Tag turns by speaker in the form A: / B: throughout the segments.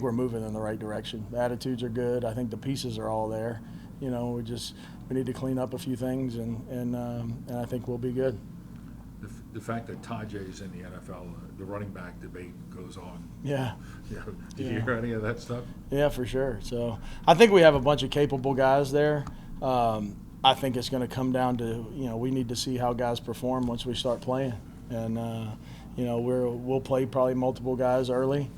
A: we're moving in the right direction. The attitudes are good. I think the pieces are all there. We need to clean up a few things, and I think we'll be good.
B: The fact that Tajay's in the NFL, the running back debate goes on.
A: Yeah.
B: Do you hear any of that stuff?
A: Yeah, for sure. So I think we have a bunch of capable guys there. I think it's going to come down to, we need to see how guys perform once we start playing. And, we'll play probably multiple guys early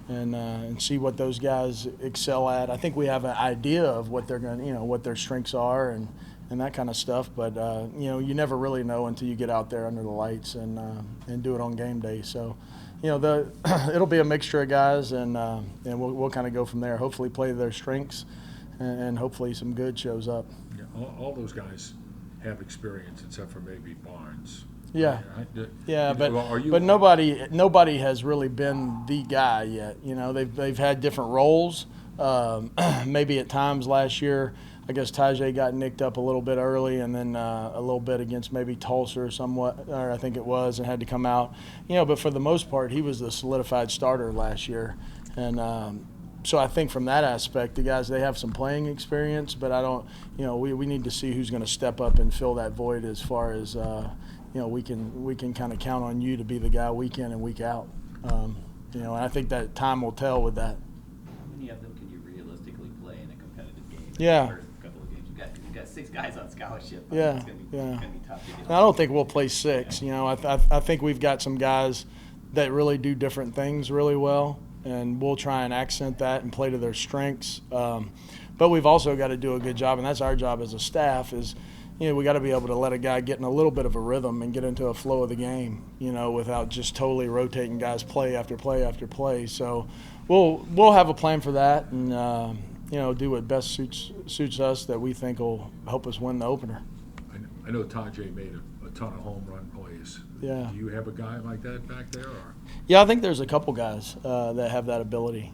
A: and see what those guys excel at. I think we have an idea of what they're going to, what their strengths are and that kind of stuff. But, you never really know until you get out there under the lights and do it on game day. So, it'll be a mixture of guys, and we'll kind of go from there. Hopefully play to their strengths, and hopefully some good shows up.
B: Yeah, all those guys have experience except for maybe Barnes.
A: Yeah, but nobody has really been the guy yet. They've had different roles. Maybe at times last year, I guess Tajay got nicked up a little bit early, and then a little bit against maybe Tulsa or I think it was, and had to come out. But for the most part, he was the solidified starter last year, and so I think from that aspect, the guys, they have some playing experience, but I don't. We need to see who's going to step up and fill that void as far as we can kind of count on you to be the guy week in and week out. And I think that time will tell with that.
C: How many of them can you realistically play in a competitive game?
A: Yeah.
C: The first couple of games, you've got 6 guys on scholarship.
A: Yeah,
C: it's gonna be tough to get.
A: I don't think we'll play 6. I think we've got some guys that really do different things really well, and we'll try and accent that and play to their strengths. But we've also got to do a good job, and that's our job as a staff, is we got to be able to let a guy get in a little bit of a rhythm and get into a flow of the game, without just totally rotating guys play after play after play. So we'll have a plan for that, and do what best suits us that we think will help us win the opener.
B: I know Tajay made a ton of home run plays.
A: Yeah.
B: Do you have a guy like that back there? Or?
A: Yeah, I think there's a couple guys that have that ability.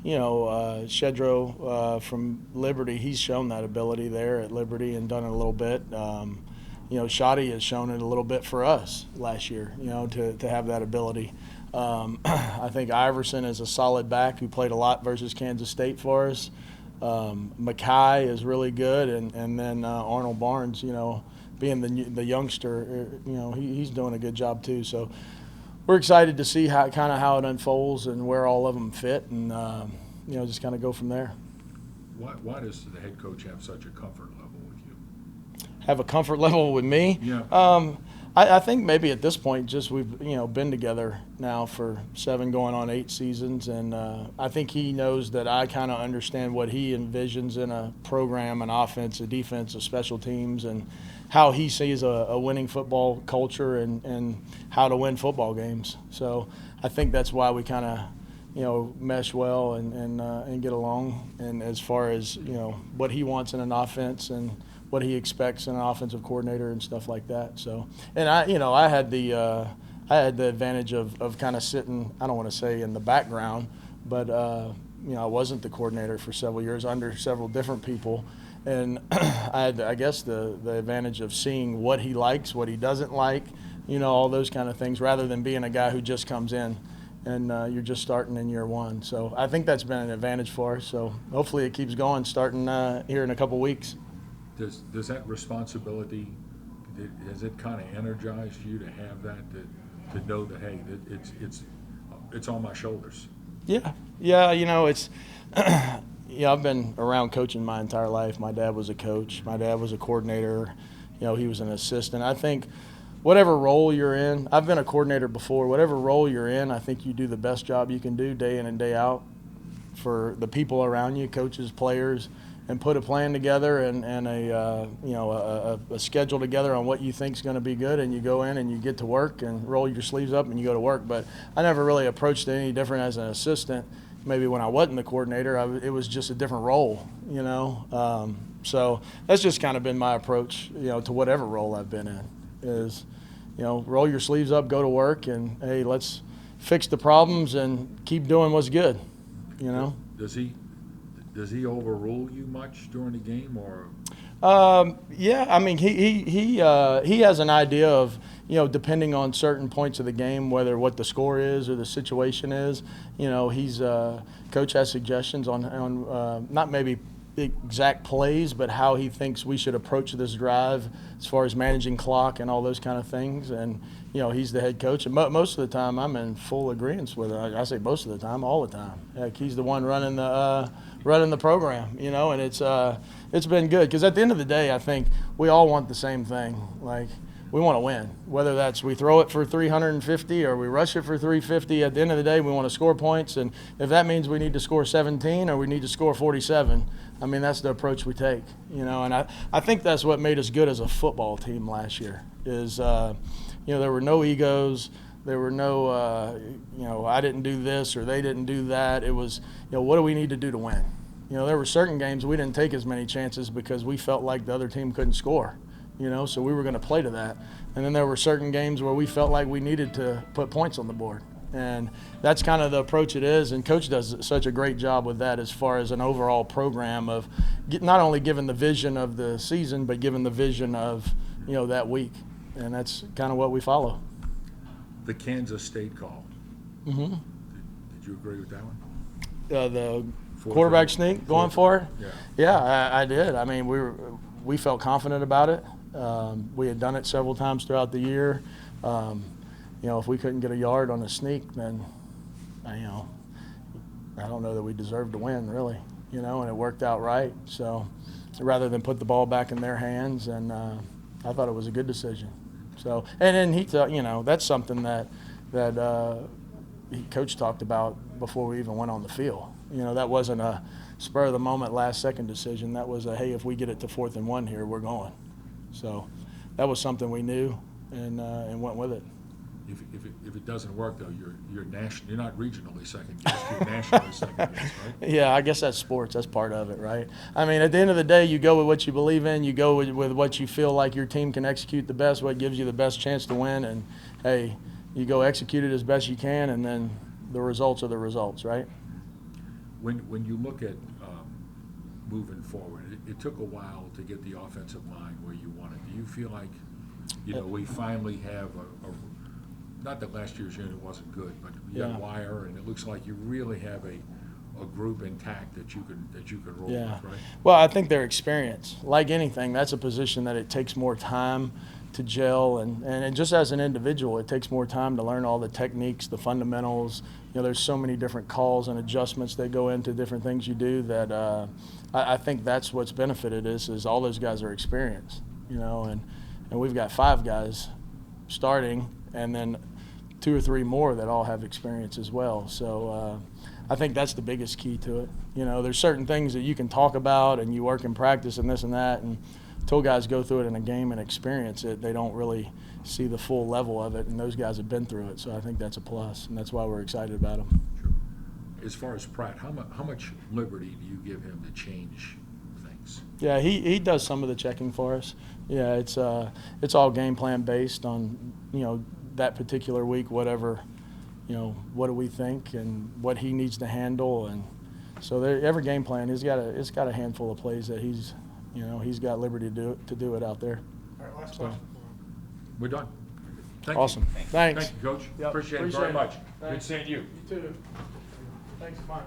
A: Shedro from Liberty, he's shown that ability there at Liberty and done it a little bit. Shotty has shown it a little bit for us last year, to have that ability. I think Iverson is a solid back who played a lot versus Kansas State for us. Mackay is really good, and then Arnold Barnes, being the youngster, he's doing a good job too. So we're excited to see how it unfolds and where all of them fit, and just kind of go from there.
B: Why does the head coach have such a comfort level with you?
A: Have a comfort level with me?
B: Yeah.
A: I think maybe at this point, just we've been together now for 7 going on 8 seasons, and I think he knows that I kind of understand what he envisions in a program, an offense, a defense, a special teams, and how he sees a winning football culture and how to win football games. So I think that's why we kind of mesh well and get along. And as far as what he wants in an offense and what he expects in an offensive coordinator and stuff like that. So, and I had the advantage of kind of sitting, I don't want to say in the background, but I wasn't the coordinator for several years under several different people, and I had, I guess, the advantage of seeing what he likes, what he doesn't like, all those kind of things, rather than being a guy who just comes in and you're just starting in year 1. So I think that's been an advantage for us. So hopefully it keeps going, starting here in a couple weeks.
B: Does that responsibility, has it kind of energized you to have that, to know that, hey, it's on my shoulders?
A: Yeah, it's I've been around coaching my entire life. My dad was a coach. My dad was a coordinator. He was an assistant. I think whatever role you're in, I've been a coordinator before. Whatever role you're in, I think you do the best job you can do day in and day out for the people around you, coaches, players, and put a plan together and a schedule together on what you think is going to be good, and you go in and you get to work and roll your sleeves up and you go to work. But I never really approached it any different as an assistant. Maybe when I wasn't the coordinator, it was just a different role, So that's just kind of been my approach, to whatever role I've been in, is, roll your sleeves up, go to work, and, hey, let's fix the problems and keep doing what's good,
B: Does he overrule you much during the game, or?
A: Yeah, I mean, he has an idea of, depending on certain points of the game, whether what the score is or the situation is. He's coach has suggestions on not maybe exact plays, but how he thinks we should approach this drive as far as managing clock and all those kind of things. And he's the head coach, and most of the time I'm in full agreement with it. I say most of the time, all the time. Heck, he's the one running the program, and it's been good because at the end of the day, I think we all want the same thing. Like, we want to win, whether that's we throw it for 350 or we rush it for 350. At the end of the day, we want to score points, and if that means we need to score 17 or we need to score 47, I mean, that's the approach we take, and I think that's what made us good as a football team last year is, there were no egos. There were no, I didn't do this or they didn't do that. It was, what do we need to do to win? There were certain games we didn't take as many chances because we felt like the other team couldn't score, so we were going to play to that. And then there were certain games where we felt like we needed to put points on the board. And that's kind of the approach it is, and Coach does such a great job with that as far as an overall program of not only giving the vision of the season, but giving the vision of, that week. And that's kind of what we follow.
B: The Kansas State call.
A: Mm-hmm.
B: Did you agree with that one?
A: The quarterback sneak going for it?
B: Yeah.
A: Yeah, I did. I mean, we felt confident about it. We had done it several times throughout the year. If we couldn't get a yard on a sneak, then, I don't know that we deserved to win, really, and it worked out right. So rather than put the ball back in their hands, and I thought it was a good decision. So, and then he thought, that's something that Coach talked about before we even went on the field. That wasn't a spur of the moment, last second decision. That was a, hey, if we get it to 4th and 1 here, we're going. So that was something we knew and went with it.
B: If it doesn't work though, you're not regionally second guessed, you're nationally second guessed, right?
A: Yeah, I guess that's sports. That's part of it, right? I mean, at the end of the day, you go with what you believe in. You go with what you feel like your team can execute the best, what gives you the best chance to win, and hey, you go execute it as best you can, and then the results are the results, right?
B: When you look at moving forward, it took a while to get the offensive line where you want it. Do you feel like, we finally have not that last year's unit wasn't good, but you have wire, and it looks like you really have a group intact that you can roll with, right?
A: Well, I think their experience, like anything, that's a position that it takes more time to gel, and just as an individual, it takes more time to learn all the techniques, the fundamentals. There's so many different calls and adjustments that go into different things you do that I think that's what's benefited is all those guys are experienced, and we've got 5 guys starting, and then 2 or 3 more that all have experience as well. So I think that's the biggest key to it. There's certain things that you can talk about and you work in practice and this and that, and until guys go through it in a game and experience it, they don't really see the full level of it, and those guys have been through it. So I think that's a plus, and that's why we're excited about them.
B: Sure. As far as Pratt, how much liberty do you give him to change things?
A: Yeah, he does some of the checking for us. Yeah, it's all game plan based on, that particular week, whatever, what do we think and what he needs to handle, and so every game plan it's got a handful of plays that he's got liberty to do it out there.
D: All right, last question.
B: We're done. Thank
A: Awesome.
B: you.
A: Thanks.
B: Thank you, Coach.
A: Yep,
B: Appreciate it
A: appreciate
B: very
A: it.
B: much.
A: Thanks.
B: Good seeing you.
A: You too. Thanks, Mike.